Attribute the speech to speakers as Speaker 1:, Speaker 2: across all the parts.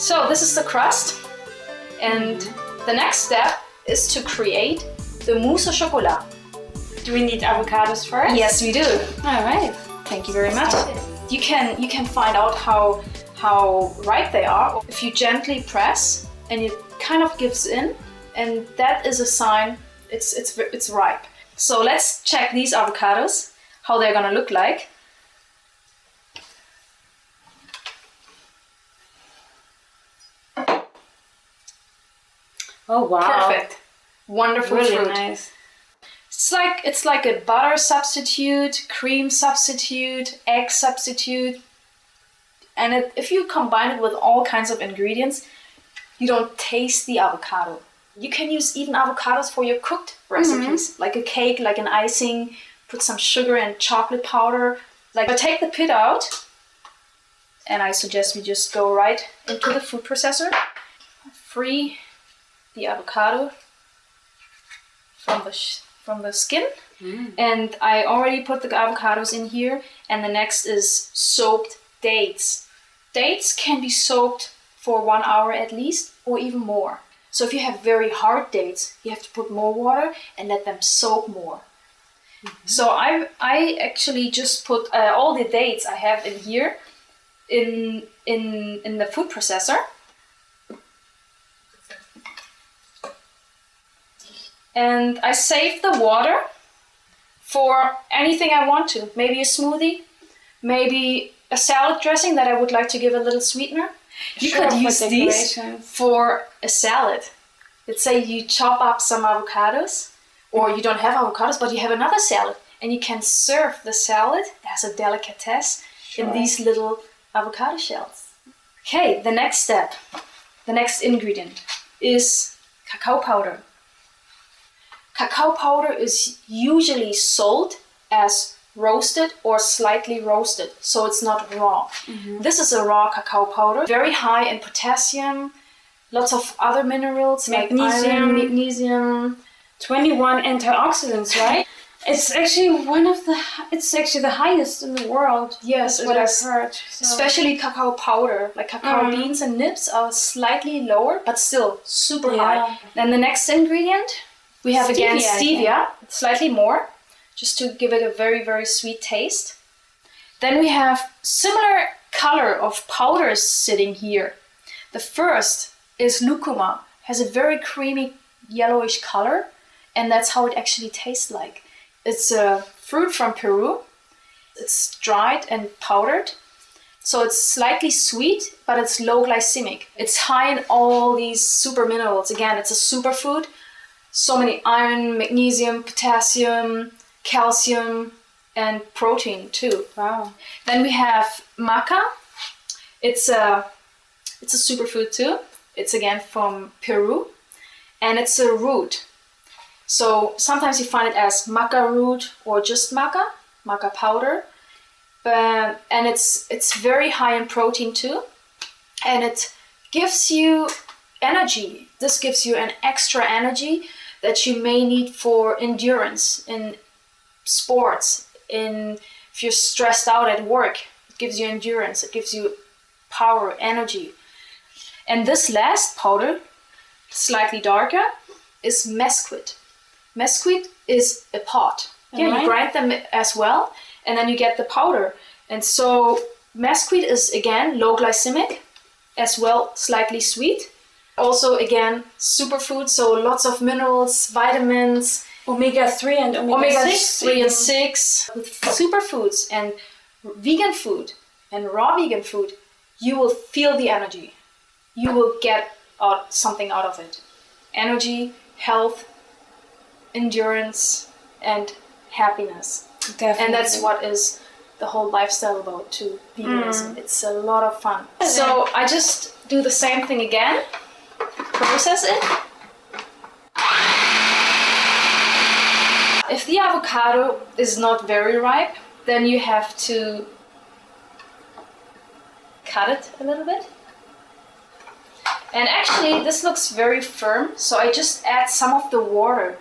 Speaker 1: So this is the crust, and the next step is to create the mousse au chocolat.
Speaker 2: Do we need avocados first?
Speaker 1: Yes, we do.
Speaker 2: All right.
Speaker 1: Thank you very much. You can find out how ripe they are if you gently press and it kind of gives in, and that is a sign it's ripe. So let's check these avocados, how they're gonna look like.
Speaker 2: Oh wow.
Speaker 1: Perfect. Wonderful
Speaker 2: really
Speaker 1: fruit.
Speaker 2: Nice.
Speaker 1: It's like a butter substitute, cream substitute, egg substitute. And if you combine it with all kinds of ingredients, you don't taste the avocado. You can use even avocados for your cooked recipes, like a cake, like an icing, put some sugar and chocolate powder. But take the pit out, and I suggest we just go right into the food processor. Free the avocado from the skin. And I already put the avocados in here, and the next is soaked dates. Dates can be soaked for 1 hour at least, or even more. So if you have very hard dates, you have to put more water and let them soak more. So I actually just put all the dates I have in here in the food processor. And I save the water for anything I want to. Maybe a smoothie, maybe a salad dressing that I would like to give a little sweetener. You could use these for a salad. Let's say you chop up some avocados, or you don't have avocados, but you have another salad, and you can serve the salad as a delicatesse in these little avocado shells. Okay, the next step, the next ingredient is cacao powder. Cacao powder is usually sold as roasted or slightly roasted, so it's not raw. This is a raw cacao powder, very high in potassium, lots of other minerals like iron, magnesium.
Speaker 2: 21 antioxidants, right? It's actually the highest in the world.
Speaker 1: Yes,
Speaker 2: that's what I've heard. So.
Speaker 1: Especially cacao powder, like cacao beans and nibs are slightly lower, but still super high. Then the next ingredient, we have again stevia, slightly more, just to give it a very, very sweet taste. Then we have similar color of powders sitting here. The first is lucuma, has a very creamy yellowish color, and that's how it actually tastes like. It's a fruit from Peru. It's dried and powdered, so it's slightly sweet, but it's low glycemic. It's high in all these super minerals. Again, it's a superfood. So many iron, magnesium, potassium, calcium, and protein too.
Speaker 2: Wow.
Speaker 1: Then we have maca. It's a superfood too. It's again from Peru, and it's a root. So sometimes you find it as maca root or just maca powder. And it's very high in protein too, and it gives you energy. This gives you an extra energy that you may need for endurance in sports, if you're stressed out at work. It gives you endurance, it gives you power, energy. And this last powder, slightly darker, is mesquite. Mesquite is a pod. You grind them as well, and then you get the powder. And so mesquite is again low glycemic, as well slightly sweet. Also again superfood, so lots of minerals, vitamins,
Speaker 2: omega-3 and omega-6
Speaker 1: and 6. With superfoods and vegan food and raw vegan food, you will feel the energy. You will get something out of it. Energy, health, endurance, and happiness.
Speaker 2: Definitely.
Speaker 1: And that's what is the whole lifestyle about too, veganism. It's a lot of fun. So I just do the same thing again. Process it. If the avocado is not very ripe, then you have to cut it a little bit. And actually this looks very firm, so I just add some of the water.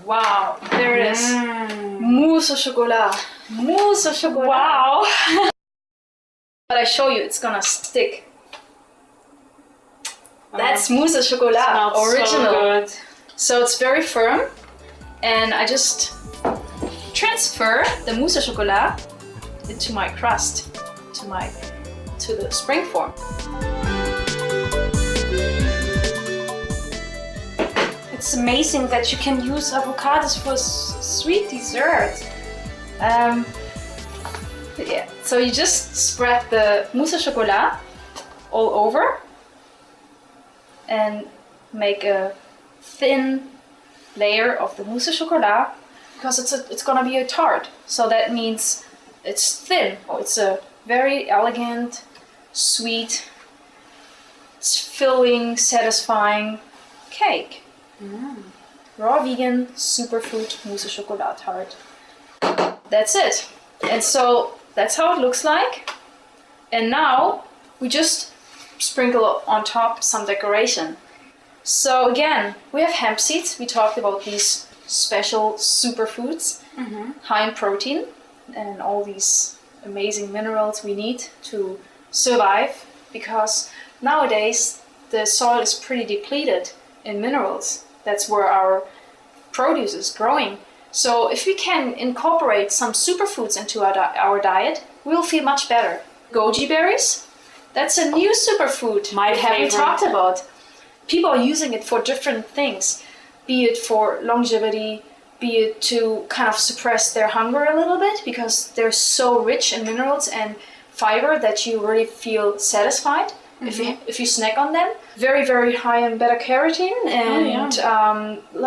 Speaker 1: Wow, there it is. Mousse au chocolat. Mousse au chocolat.
Speaker 2: Wow.
Speaker 1: But I show you, it's gonna stick. That's mousse au chocolat, original.
Speaker 2: So good.
Speaker 1: So it's very firm, and I just transfer the mousse au chocolat into my crust, to the spring form.
Speaker 2: It's amazing that you can use avocados for sweet dessert.
Speaker 1: Yeah. So you just spread the mousse au chocolat all over and make a thin layer of the mousse au chocolat, because it's gonna be a tart. So that means it's thin. It's a very elegant, sweet, it's filling, satisfying cake. Raw vegan superfood mousse au chocolat tart. That's it. And so that's how it looks like. And now we just sprinkle on top some decoration. So again, we have hemp seeds. We talked about these special superfoods, high in protein and all these amazing minerals we need to survive, because nowadays the soil is pretty depleted in minerals. That's where our produce is growing. So if we can incorporate some superfoods into our diet, we'll feel much better. Goji berries, that's a new superfood we haven't talked about. People are using it for different things, be it for longevity, be it to kind of suppress their hunger a little bit, because they're so rich in minerals and fiber that you really feel satisfied if you snack on them. Very, very high in beta-carotene and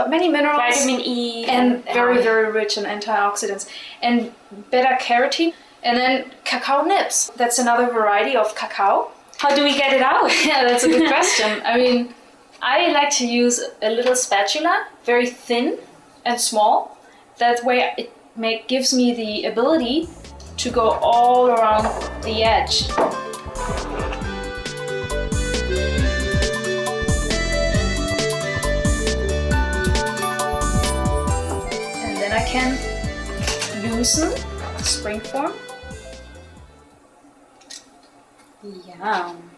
Speaker 1: many minerals.
Speaker 2: Vitamin E.
Speaker 1: And very, very rich in antioxidants. And beta-carotene. And then cacao nibs. That's another variety of cacao.
Speaker 2: How do we get it out?
Speaker 1: Yeah, that's a good question. I mean, I like to use a little spatula, very thin and small. That way it gives me the ability to go all around the edge. And then I can loosen the spring form.
Speaker 2: Yum.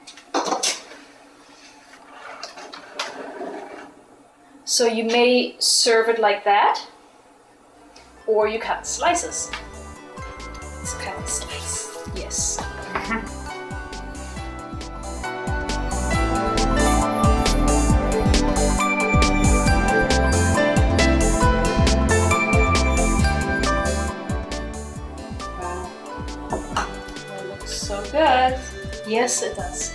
Speaker 1: So you may serve it like that, or you cut slices. Let's cut a slice. Yes.
Speaker 2: That looks so good.
Speaker 1: Yes, it does.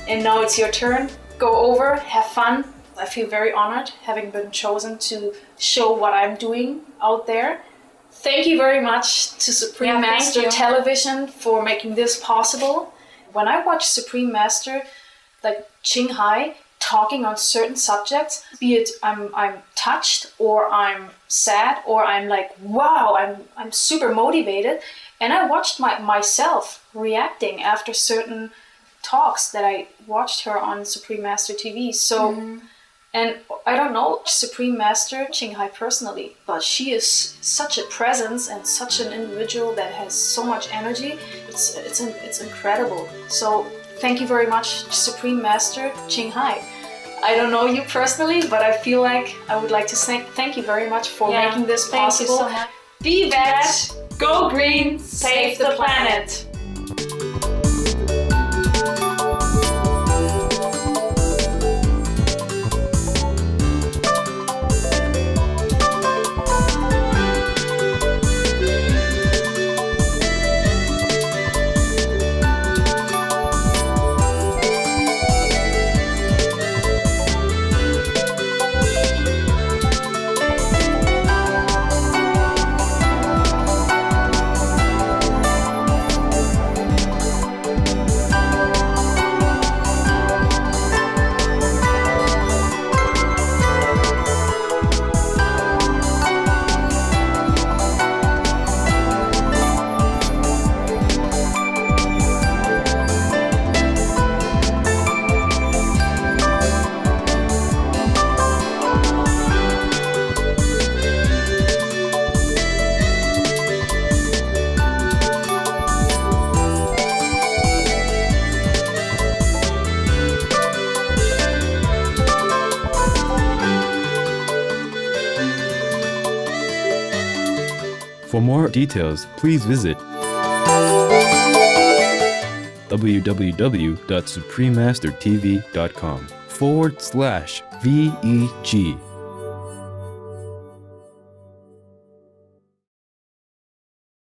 Speaker 1: And now it's your turn. Go over, have fun. I feel very honored having been chosen to show what I'm doing out there. Thank you very much to Supreme Master Television for making this possible. When I watch Supreme Master like Ching Hai talking on certain subjects, be it I'm touched or I'm sad or I'm like, wow, I'm super motivated. And I watched myself reacting after certain talks that I watched her on Supreme Master TV. So, and I don't know Supreme Master Ching Hai personally, but she is such a presence and such an individual that has so much energy. It's incredible. So thank you very much, Supreme Master Ching Hai. I don't know you personally, but I feel like I would like to thank you very much for making this possible.
Speaker 2: Thank you so much.
Speaker 1: Be vet, go green, save the planet.
Speaker 3: For more details, please visit www.suprememastertv.com/VEG